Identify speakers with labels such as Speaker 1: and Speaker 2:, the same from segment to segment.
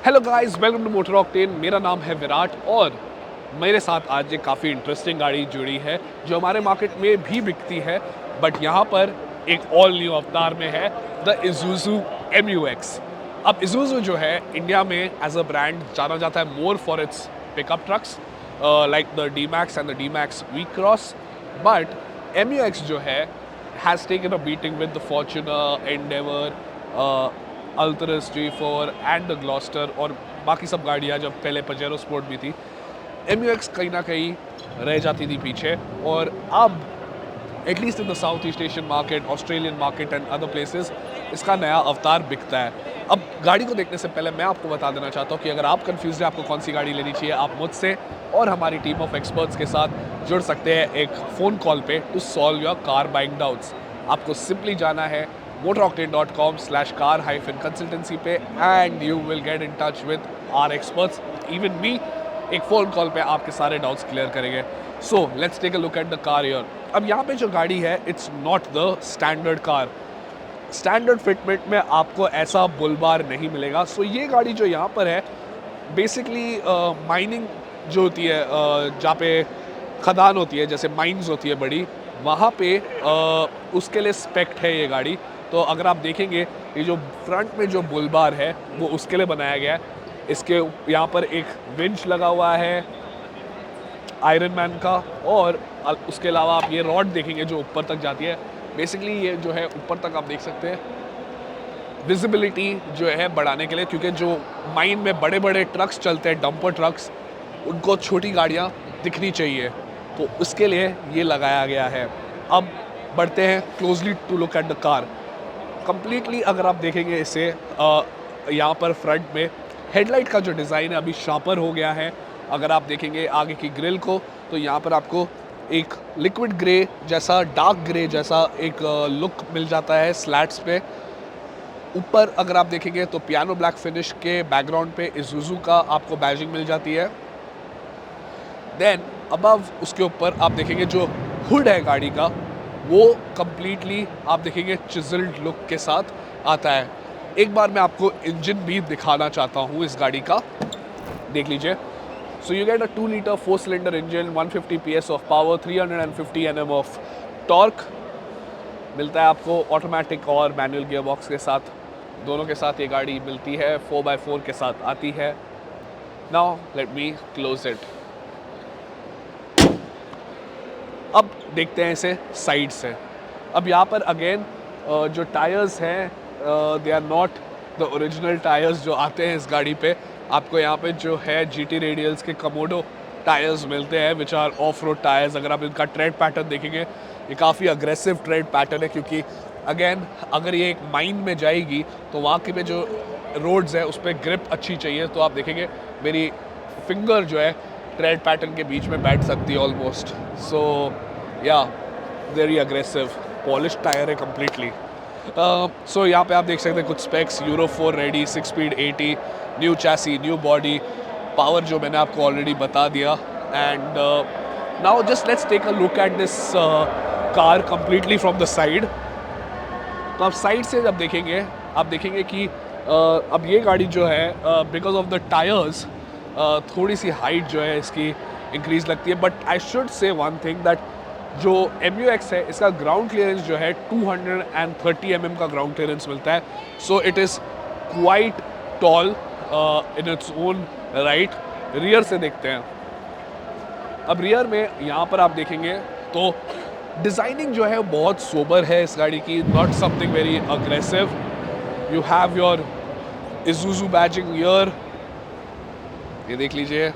Speaker 1: Hello guys, welcome to Motor Octane. मेरा नाम है विराट और मेरे साथ आज एक काफ़ी इंटरेस्टिंग गाड़ी जुड़ी है जो हमारे मार्केट में भी बिकती है, बट यहाँ पर एक ऑल न्यू अवतार में है, द इज़ुज़ू MU-X। अब इज़ुज़ू जो है इंडिया में एज अ ब्रांड जाना जाता है more for its pickup trucks like the D-Max and the D-Max V-Cross, but MU-X जो है has taken a beating with the Fortuner, Endeavour, Alturas G4 and the Gloster और बाकी सब गाड़ियाँ जब पहले पजेरो स्पोर्ट भी थी, MU-X कहीं ना कहीं रह जाती थी पीछे। और अब at least in the south east Asian market, Australian market and other places इसका नया अवतार बिकता है। अब गाड़ी को देखने से पहले मैं आपको बता देना चाहता हूँ कि अगर आप कंफ्यूज हैं आपको कौन सी गाड़ी लेनी चाहिए, आप मुझसे और हमारी टीम ऑफ एक्सपर्ट्स के साथ जुड़ सकते हैं एक फ़ोन कॉल पे to solve your car buying doubts. आपको सिंपली जाना है motoroctane.com/car-consultancy पे and you will get in touch with our experts, even me. एक फ़ोन कॉल पे आपके सारे डाउट्स क्लियर करेंगे। So let's take a look at the car here. अब यहाँ पे जो गाड़ी है it's not the standard car. Standard fitment में आपको ऐसा बुल बार नहीं मिलेगा। सो ये गाड़ी जो यहाँ पर है बेसिकली माइनिंग जो होती है, जहाँ पे खदान होती है, जैसे माइंस होती है बड़ी, वहाँ पे उसके लिए स्पेक्ट है ये गाड़ी। तो अगर आप देखेंगे ये जो फ्रंट में जो बुल बार है वो उसके लिए बनाया गया है। इसके यहाँ पर एक विंच लगा हुआ है आयरन मैन का, और उसके अलावा आप ये रॉड देखेंगे जो ऊपर तक जाती है। बेसिकली ये जो है ऊपर तक आप देख सकते हैं विजिबिलिटी जो है बढ़ाने के लिए, क्योंकि जो माइन में बड़े बड़े ट्रक्स चलते हैं, डंपर ट्रक्स, उनको छोटी गाड़ियाँ दिखनी चाहिए, तो उसके लिए ये लगाया गया है। अब बढ़ते हैं closely to look at the car completely. अगर आप देखेंगे इसे यहाँ पर फ्रंट में हेडलाइट का जो डिज़ाइन है अभी शार्पर हो गया है। अगर आप देखेंगे आगे की ग्रिल को तो यहाँ पर आपको एक लिक्विड ग्रे जैसा, डार्क ग्रे जैसा एक लुक मिल जाता है स्लैट्स पे। ऊपर अगर आप देखेंगे तो पियानो ब्लैक फिनिश के बैकग्राउंड पे इज़ुज़ू का आपको बैजिंग मिल जाती है। देन अबव उसके ऊपर आप देखेंगे जो हुड है गाड़ी का वो कम्प्लीटली आप देखेंगे चिजल्ड लुक के साथ आता है। एक बार मैं आपको इंजन भी दिखाना चाहता हूँ इस गाड़ी का, देख लीजिए। So you get a 2 litre 4 cylinder engine, 150 PS of power, 350 Nm of torque मिलता है आपको ऑटोमेटिक और मैनुअल गियर बॉक्स के साथ। दोनों के साथ ये गाड़ी मिलती है, 4x4 के साथ आती है। Now let me close it. अब देखते हैं इसे साइड से। अब यहाँ पर अगेन जो टायर्स हैं they are not the original tyres जो आते हैं इस गाड़ी पे। आपको यहाँ पे जो है GT रेडियल्स के कमोडो टायर्स मिलते हैं which are off road tyres. अगर आप इनका ट्रेड पैटर्न देखेंगे ये काफ़ी अग्रेसिव ट्रेड पैटर्न है, क्योंकि अगेन अगर ये एक माइन में जाएगी तो वहाँ के पे जो रोड्स है उस पर ग्रिप अच्छी चाहिए। तो आप देखेंगे मेरी फिंगर जो है ट्रेड पैटर्न के बीच में बैठ सकती है almost. So yeah very aggressive polish tyre है कम्प्लीटली। सो यहाँ पे आप देख सकते हैं कुछ specs, Euro 4 ready, 6 speed 80, new chassis, new body, power जो मैंने आपको ऑलरेडी बता दिया। And now just let's take a look at this car completely from the side. तो आप साइड से जब देखेंगे आप देखेंगे कि अब ये गाड़ी जो है बिकॉज ऑफ द टायर्स थोड़ी सी हाइट जो है इसकी इंक्रीज लगती है। But I should say one thing that जो MU-X है इसका ग्राउंड क्लियरेंस जो है 230 mm का ग्राउंड क्लियरेंस मिलता है। So it is quite tall in its own right. Rear से देखते हैं। अब रियर में यहाँ पर आप देखेंगे तो डिज़ाइनिंग जो है बहुत सोबर है इस गाड़ी की, not something very aggressive. You have your Isuzu badging here, ये देख लीजिए।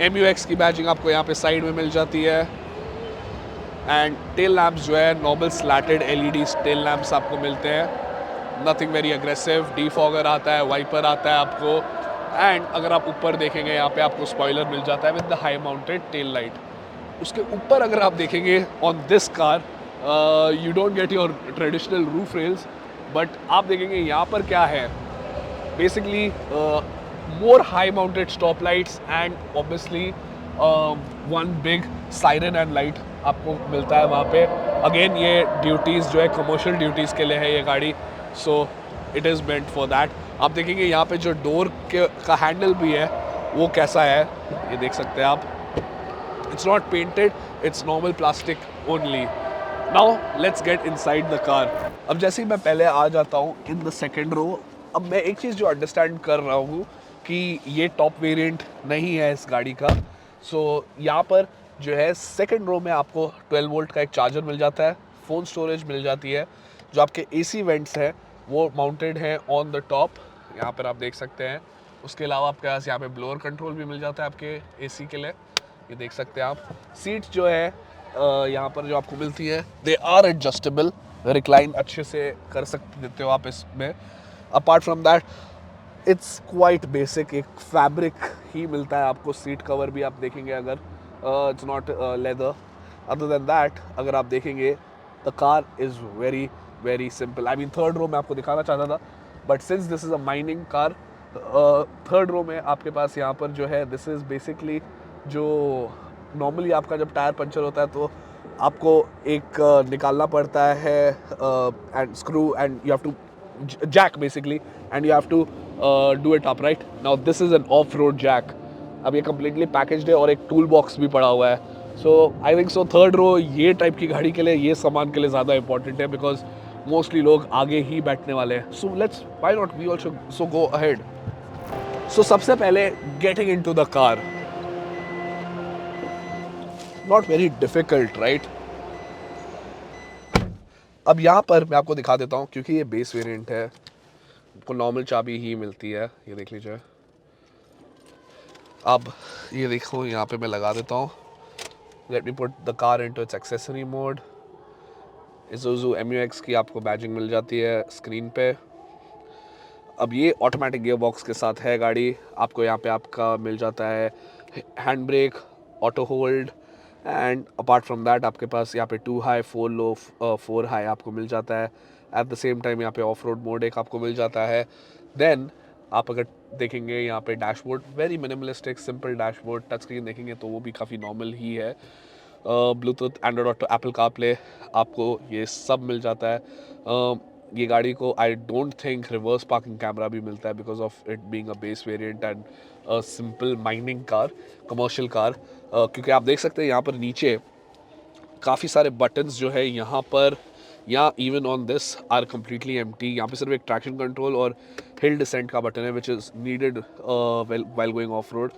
Speaker 1: MU-X की बैजिंग आपको यहाँ पे साइड में मिल जाती है। एंड टेल लैम्प्स जो है normal slatted LED tail lamps आपको मिलते हैं, नथिंग वेरी अग्रेसिव। डीफॉगर आता है, वाइपर आता है आपको। एंड अगर आप ऊपर देखेंगे यहाँ पे आपको स्पॉइलर मिल जाता है with the high mounted tail light. उसके ऊपर अगर आप देखेंगे on this car you don't get your traditional roof rails, but आप देखेंगे यहाँ पर क्या है basically more high mounted stop lights and obviously one big siren and light आपको मिलता है वहाँ पे। अगेन ये ड्यूटीज़ जो है कमर्शियल ड्यूटीज़ के लिए है ये गाड़ी, सो it is meant for that. आप देखेंगे यहाँ पे जो डोर के का हैंडल भी है वो कैसा है, ये देख सकते हैं आप। It's not painted, it's normal plastic only. Now let's get inside the car. अब जैसे ही मैं पहले आ जाता हूँ इन द सेकेंड रो, अब मैं एक चीज़ जो अंडरस्टैंड कर रहा हूँ कि ये टॉप वेरिएंट नहीं है इस गाड़ी का। सो यहाँ पर जो है सेकेंड रो में आपको 12 वोल्ट का एक चार्जर मिल जाता है, फ़ोन स्टोरेज मिल जाती है, जो आपके एसी वेंट्स हैं वो माउंटेड हैं ऑन द टॉप, यहाँ पर आप देख सकते हैं। उसके अलावा आपके पास यहाँ पे ब्लोअर कंट्रोल भी मिल जाता है आपके एसी के लिए, ये देख सकते हैं आप। सीट्स जो है यहाँ पर जो आपको मिलती है दे आर एडजस्टेबल, रिक्लाइन अच्छे से कर सकते देते हो आप इसमें। Apart from that it's quite basic, एक फैब्रिक ही मिलता है आपको। सीट कवर भी आप देखेंगे अगर, it's not leather. Other than that अगर आप देखेंगे the car is very very simple. I mean third row में आपको दिखाना चाहता था, but since this is a mining car, third row में आपके पास यहाँ पर जो है दिस इज़ बेसिकली जो नॉर्मली आपका जब टायर पंचर होता है तो आपको एक निकालना पड़ता है and screw and you have to jack basically and you have to do it up right. Now this is an off road jack. अब ये कम्प्लीटली पैकेज्ड है और एक टूल बॉक्स भी पड़ा हुआ है। सो I think so third row ये टाइप की गाड़ी के लिए, ये सामान के लिए ज़्यादा इंपॉर्टेंट है, बिकॉज मोस्टली लोग आगे ही बैठने वाले हैं। So let's why not we also so go ahead. So सबसे पहले getting into the car, not very difficult right. अब यहाँ पर मैं आपको दिखा देता हूँ, क्योंकि ये बेस वेरिएंट है, आपको नॉर्मल चाबी ही मिलती है, ये देख लीजिए। अब ये देखो यहाँ पे मैं लगा देता हूँ। Let me put the car into its accessory mode. Isuzu MU-X की आपको बैजिंग मिल जाती है स्क्रीन पे। अब ये ऑटोमेटिक गियर बॉक्स के साथ है गाड़ी। आपको यहाँ पे आपका मिल जाता है hand brake, auto hold, and apart from that आपके पास यहाँ पे 2 हाई 4 लो 4 हाई आपको मिल जाता है। एट द सेम टाइम यहाँ पे ऑफ रोड मोड एक आपको मिल जाता है। देन आप अगर देखेंगे यहाँ पे dashboard, very minimalistic simple dashboard. Touch screen देखेंगे तो वो भी काफ़ी नॉर्मल ही है। Bluetooth, Android auto, Apple CarPlay, आपको ये सब मिल जाता है। ये गाड़ी को I don't think reverse parking camera भी मिलता है, because of it being a base variant and simple mining car, commercial car. क्योंकि आप देख सकते हैं यहाँ पर नीचे काफ़ी सारे बटन्स जो है यहाँ पर, या even on this are completely empty. यहाँ पे सिर्फ एक ट्रैक्शन कंट्रोल और हिल डिसेंट का बटन है which is needed while going of road.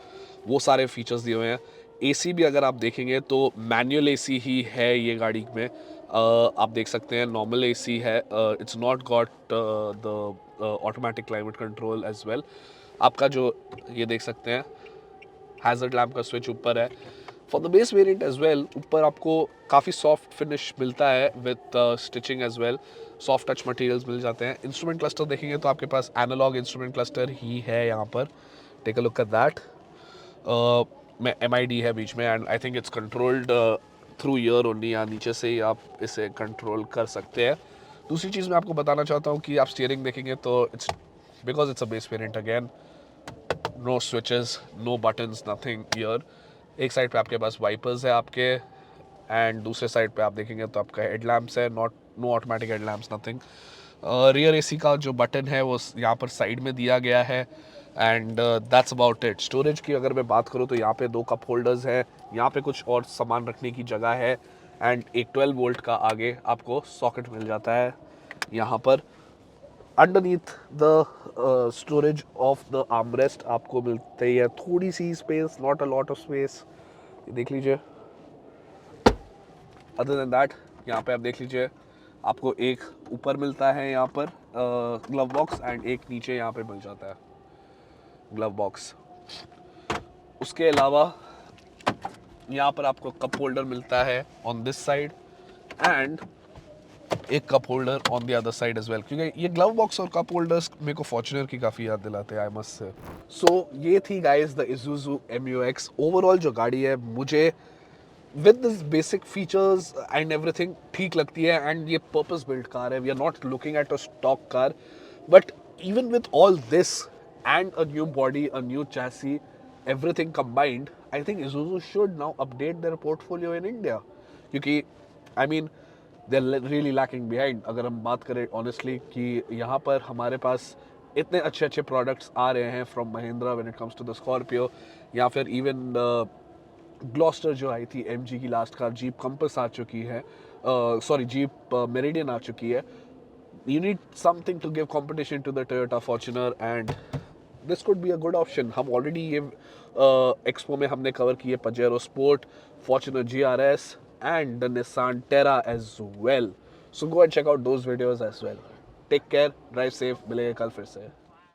Speaker 1: वो सारे फीचर्स दिए हुए हैं। एसी भी अगर आप देखेंगे तो मैनुअल एसी ही है ये गाड़ी में। आप देख सकते हैं नॉर्मल एसी है, it's not got the automatic climate control as well. आपका जो ये देख सकते हैं हैज़र्ड लैम्प का स्विच ऊपर है। For the base variant as well ऊपर आपको काफ़ी सॉफ्ट फिनिश मिलता है with stitching as well, soft touch materials मिल जाते हैं। इंस्ट्रूमेंट क्लस्टर देखेंगे तो आपके पास एनालॉग इंस्ट्रूमेंट क्लस्टर ही है यहाँ पर, take a look at that. में MID है बीच में, and I think it's controlled through here only, या नीचे से ही आप इसे कंट्रोल कर सकते हैं। दूसरी चीज़ मैं आपको बताना चाहता हूँ कि आप स्टीयरिंग देखेंगे तो it's because it's a base variant again, no switches, no buttons, nothing here. एक साइड पे आपके पास वाइपर्स है आपके, एंड दूसरे साइड पे आप देखेंगे तो आपका हेडलैम्प्स है, no automatic headlamps, nothing. Rear AC का जो बटन है वो यहाँ पर साइड में दिया गया है, and that's about it. Storage की अगर मैं बात करूँ तो यहाँ पे 2 कप होल्डर्स हैं, यहाँ पे कुछ और सामान रखने की जगह है, एंड एक 12 वोल्ट का आगे आपको सॉकेट मिल जाता है यहाँ पर। Underneath the storage of the armrest आपको मिलती है थोड़ी सी space, not a lot of space, देख लीजिए। अदर देन दैट यहाँ पे आप देख लीजिए आपको एक ऊपर मिलता है यहाँ पर ग्लव बॉक्स, एंड एक नीचे यहाँ पे मिल जाता है ग्लव बॉक्स। उसके अलावा यहाँ पर आपको कप होल्डर मिलता है ऑन दिस साइड, एंड एक cup holder on the other side as well, क्योंकि ये ग्लव बॉक्स और कप होल्डर्स मेरे को फॉर्च्यूनर की काफ़ी याद दिलाते हैं, आई मस्ट से। सो ये थी गाइस द इज़ुज़ू MU-X। ओवरऑल जो गाड़ी है मुझे with this basic features and everything ठीक लगती है, एंड ये पर्पस बिल्ट कार है। We are not looking at a stock car, but even with all this and a new body, a new chassis, everything combined, I think Isuzu should now update their portfolio in India, क्योंकि I mean they're really lacking behind। अगर हम बात करें honestly कि यहाँ पर हमारे पास इतने अच्छे अच्छे प्रोडक्ट्स आ रहे हैं from Mahindra when it comes to the Scorpio, या फिर इवन ग्लॉस्टर जो आई थी एमजी की लास्ट कार, जीप कंपस आ चुकी है, सॉरी जीप मेरिडियन आ चुकी है. You need something to give competition to the Toyota Fortuner, and this could be a good option. हम already ये एक्सपो में हमने कवर किए Pajero Sport, Fortuner GRS and the Nissan Terra as well. So go and check out those videos as well. Take care, drive safe, मिलेंगे कल फिर से.